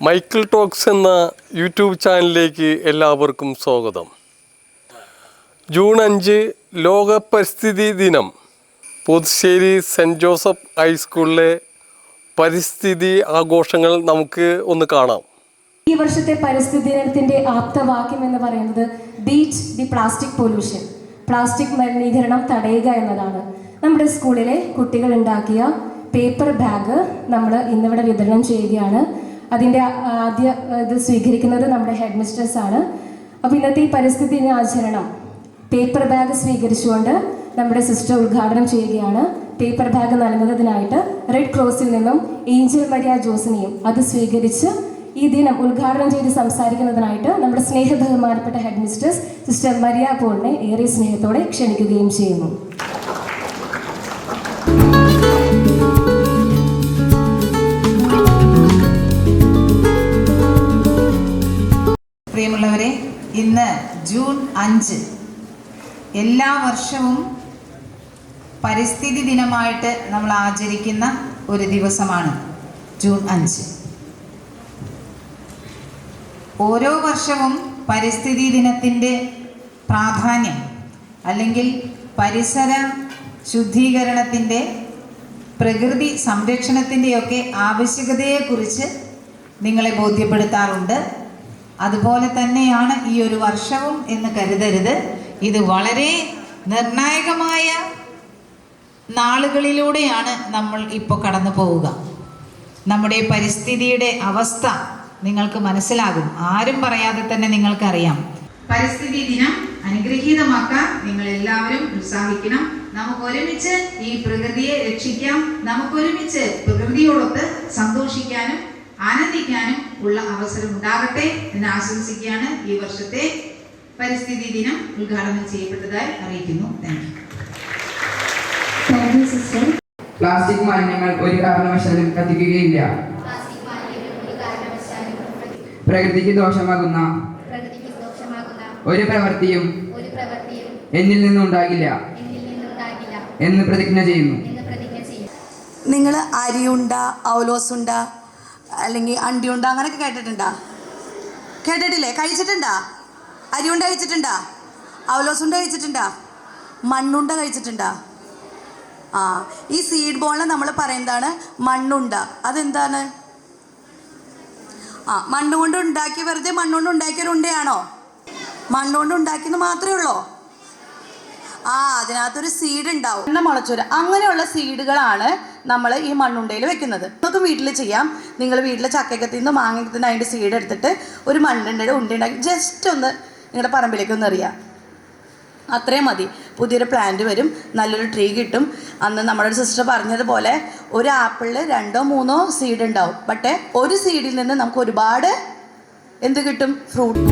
Michael talks എന്ന YouTube ചാനലിലേക്ക് എല്ലാവർക്കും സ്വാഗതം. ജൂൺ 5 ലോക പരിസ്ഥിതി ദിനം. പുതുശ്ശേരി സെൻറ്റ് ജോസഫ് ഹൈസ്കൂളിലെ പരിസ്ഥിതി ആഘോഷങ്ങൾ നമുക്ക് ഒന്ന് കാണാം. ഈ വർഷത്തെ പരിസ്ഥിതി ദിനത്തിൻ്റെ ആപ്തവാക്യം എന്ന് പറയുന്നത് beat the plastic pollution, plastic മലിനീകരണം തടയുക എന്നതാണ്. നമ്മുടെ സ്കൂളിലെ കുട്ടികൾ ഉണ്ടാക്കിയ പേപ്പർ ബാഗ് നമ്മൾ ഇന്നിവിടെ വിതരണം ചെയ്യുകയാണ്. അതിൻ്റെ ആദ്യ ഇത് സ്വീകരിക്കുന്നത് നമ്മുടെ ഹെഡ് മിസ്ട്രസ് ആണ്. അപ്പോൾ ഇന്നത്തെ ഈ പരിസ്ഥിതി ദിനാചരണം പേപ്പർ ബാഗ് സ്വീകരിച്ചുകൊണ്ട് നമ്മുടെ സിസ്റ്റർ ഉദ്ഘാടനം ചെയ്യുകയാണ്. പേപ്പർ ബാഗ് നൽകുന്നതിനായിട്ട് റെഡ് ക്രോസിൽ നിന്നും ഏഞ്ചൽ മരിയ ജോസിനെയും അത് സ്വീകരിച്ച് ഈ ദിനം ഉദ്ഘാടനം ചെയ്ത് സംസാരിക്കുന്നതിനായിട്ട് നമ്മുടെ സ്നേഹബഹുമാനപ്പെട്ട ഹെഡ് മിസ്ട്രസ് സിസ്റ്റർ മരിയ പോളിനെ ഏറെ സ്നേഹത്തോടെ ക്ഷണിക്കുകയും ചെയ്യുന്നു. പ്രിയമുള്ളവരെ, ഇന്ന് ജൂൺ 5 എല്ലാ വർഷവും പരിസ്ഥിതി ദിനമായിട്ട് നമ്മൾ ആചരിക്കുന്ന ഒരു ദിവസമാണ് ജൂൺ 5. ഓരോ വർഷവും പരിസ്ഥിതി ദിനത്തിൻ്റെ പ്രാധാന്യം അല്ലെങ്കിൽ പരിസര ശുദ്ധീകരണത്തിൻ്റെ, പ്രകൃതി സംരക്ഷണത്തിൻ്റെയൊക്കെ ആവശ്യകതയെക്കുറിച്ച് നിങ്ങളെ ബോധ്യപ്പെടുത്താറുണ്ട്. അതുപോലെ തന്നെയാണ് ഈ ഒരു വർഷവും എന്ന് കരുതരുത്. ഇത് വളരെ നിർണായകമായ നാളുകളിലൂടെയാണ് നമ്മൾ ഇപ്പോൾ കടന്നു പോവുക. നമ്മുടെ പരിസ്ഥിതിയുടെ അവസ്ഥ നിങ്ങൾക്ക് മനസ്സിലാകും. ആരും പറയാതെ തന്നെ നിങ്ങൾക്കറിയാം. പരിസ്ഥിതി ദിനം അനുഗ്രഹീതമാക്കാൻ നിങ്ങൾ എല്ലാവരും ഉത്സാഹിക്കണം. നമുക്ക് ഒരുമിച്ച് ഈ പ്രകൃതിയെ രക്ഷിക്കാം. നമുക്കൊരുമിച്ച് പ്രകൃതിയോടൊത്ത് സന്തോഷിക്കാനും ആനന്ദിക്കാനും ഉള്ള അവസരം ഉണ്ടാകട്ടെ എന്ന് ആശംസിക്കുകയാണ്. ഈ വർഷത്തെ പരിസ്ഥിതി ദിനം ഉദ്ഘാടനം ചെയ്യപ്പെട്ടതായി അറിയിക്കുന്നു. പ്ലാസ്റ്റിക് മാലിന്യങ്ങൾ ഒരു കാരണവശാലും കത്തിക്കുകയില്ല. പ്രകൃതിക്ക് ദോഷമാകുന്ന ഒരു പ്രവൃത്തിയും എന്നിൽ നിന്നുണ്ടാകില്ല എന്ന് പ്രതിജ്ഞ ചെയ്യുന്നു. നിങ്ങൾ അരിയുണ്ട, ഔലോസുണ്ട, അല്ലെങ്കിൽ അണ്ടിയുണ്ട അങ്ങനെയൊക്കെ കേട്ടിട്ടില്ലേ? കഴിച്ചിട്ടുണ്ടാ? അരിയുണ്ട കഴിച്ചിട്ടുണ്ടാ? ഔലോസുണ്ട കഴിച്ചിട്ടുണ്ടാ? മണ്ണുണ്ട കഴിച്ചിട്ടുണ്ടാ? ഈ സീഡ് ബോളിനെ നമ്മൾ പറയുന്നതാണ് മണ്ണുണ്ട. അതെന്താണ്? മണ്ണുകൊണ്ട് ഉണ്ടാക്കി, വെറുതെ മണ്ണുകൊണ്ട് ഉണ്ടാക്കിയൊരു ഉണ്ടയാണോ? മണ്ണുകൊണ്ട് ഉണ്ടാക്കിയെന്ന് മാത്രമേ ഉള്ളൂ? അതിനകത്തൊരു സീഡ് ഉണ്ടാവും, എണ്ണ മുളച്ചൊരു അങ്ങനെയുള്ള സീഡുകളാണ് നമ്മൾ ഈ മണ്ണുണ്ടയിൽ വെക്കുന്നത്. നമുക്ക് വീട്ടിൽ ചെയ്യാം. നിങ്ങൾ വീട്ടിലെ ചക്കക്കത്തിൽ നിന്ന് മാങ്ങക്കത്തിൽ നിന്ന് അതിൻ്റെ സീഡ് എടുത്തിട്ട് ഒരു മണ്ണുണ്ടയുടെ ഉണ്ടുണ്ടാക്കി ജസ്റ്റ് ഒന്ന് നിങ്ങളുടെ പറമ്പിലേക്ക് ഒന്ന് എറിയാം. അത്രയും മതി. പുതിയൊരു പ്ലാന്റ് വരും, നല്ലൊരു ട്രീ കിട്ടും. അന്ന് നമ്മുടെ ഒരു സിസ്റ്റർ പറഞ്ഞതുപോലെ ഒരു ആപ്പിളിൽ 2-3 സീഡ് ഉണ്ടാവും. പക്ഷേ ഒരു സീഡിൽ നിന്ന് നമുക്ക് ഒരുപാട് എന്ത് കിട്ടും? ഫ്രൂട്ട്.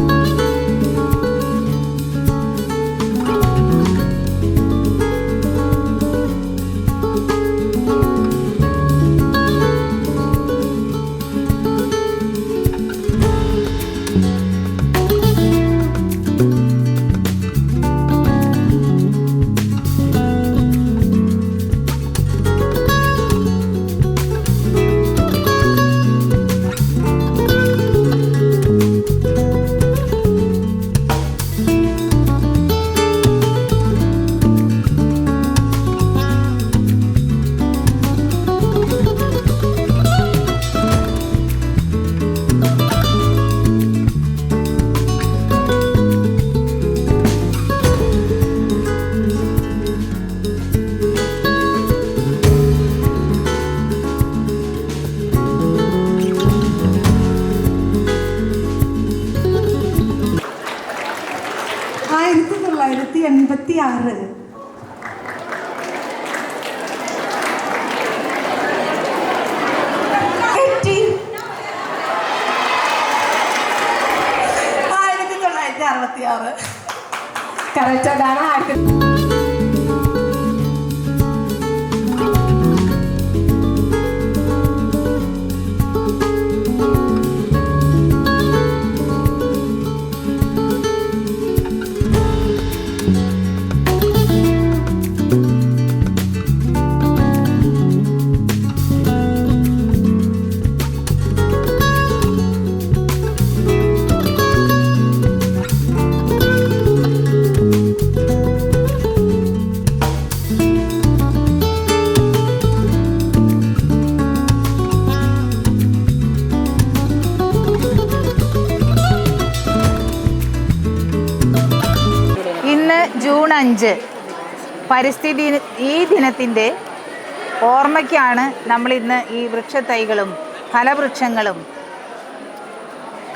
കറക്റ്റാണ്. ജൂൺ 5 പരിസ്ഥിതി ഈ ദിനത്തിൻ്റെ ഓർമ്മയ്ക്കാണ് നമ്മളിന്ന് ഈ വൃക്ഷത്തൈകളും ഫലവൃക്ഷങ്ങളും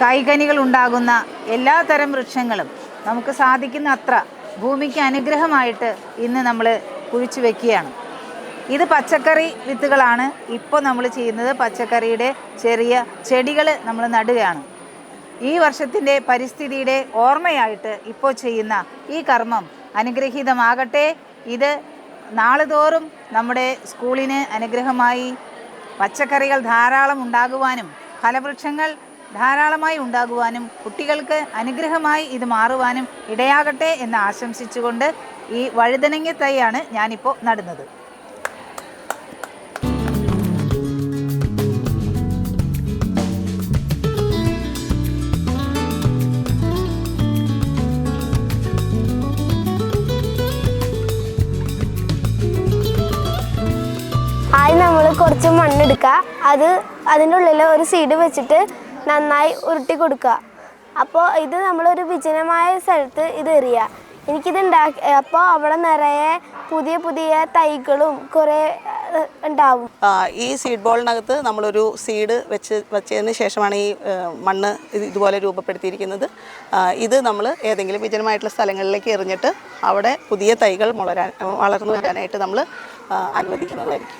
കായ്കനികൾ ഉണ്ടാകുന്ന എല്ലാ തരം വൃക്ഷങ്ങളും നമുക്ക് സാധിക്കുന്ന അത്ര ഭൂമിക്ക് അനുഗ്രഹമായിട്ട് ഇന്ന് നമ്മൾ കുഴിച്ചു വെക്കുകയാണ്. ഇത് പച്ചക്കറി വിത്തുകളാണ്. ഇപ്പോൾ നമ്മൾ ചെയ്യുന്നത് പച്ചക്കറിയുടെ ചെറിയ ചെടികൾ നമ്മൾ നടുകയാണ്. ഈ വർഷത്തിൻ്റെ പരിസ്ഥിതിയുടെ ഓർമ്മയായിട്ട് ഇപ്പോൾ ചെയ്യുന്ന ഈ കർമ്മം അനുഗ്രഹീതമാകട്ടെ. ഇത് നാളുതോറും നമ്മുടെ സ്കൂളിന് അനുഗ്രഹമായി പച്ചക്കറികൾ ധാരാളം ഉണ്ടാകുവാനും ഫലവൃക്ഷങ്ങൾ ധാരാളമായി ഉണ്ടാകുവാനും കുട്ടികൾക്ക് അനുഗ്രഹമായി ഇത് മാറുവാനും ഇടയാകട്ടെ എന്ന് ആശംസിച്ചുകൊണ്ട് ഈ വഴുതനങ്ങ തൈയാണ് ഞാനിപ്പോൾ നടുന്നത്. ആദ്യം നമ്മൾ കുറച്ച് മണ്ണെടുക്കുക, അതിൻ്റെ ഉള്ളിൽ ഒരു സീഡ് വെച്ചിട്ട് നന്നായി ഉരുട്ടി കൊടുക്കുക. അപ്പോൾ ഇത് നമ്മളൊരു വിജനമായ സ്ഥലത്ത് ഇത് എറിയുക. എനിക്കിത് അപ്പോൾ അവിടെ നിറയെ പുതിയ പുതിയ തൈകളും കുറേ ഉണ്ടാവും. ഈ സീഡ് ബോളിനകത്ത് നമ്മളൊരു സീഡ് വെച്ചതിന് ശേഷമാണ് ഈ മണ്ണ് ഇതുപോലെ രൂപപ്പെടുത്തിയിരിക്കുന്നത്. ഇത് നമ്മൾ ഏതെങ്കിലും വിജനമായിട്ടുള്ള സ്ഥലങ്ങളിലേക്ക് എറിഞ്ഞിട്ട് അവിടെ പുതിയ തൈകൾ വളർന്നു വരാനായിട്ട് നമ്മൾ അനുവദിക്കുന്നതായിരിക്കും.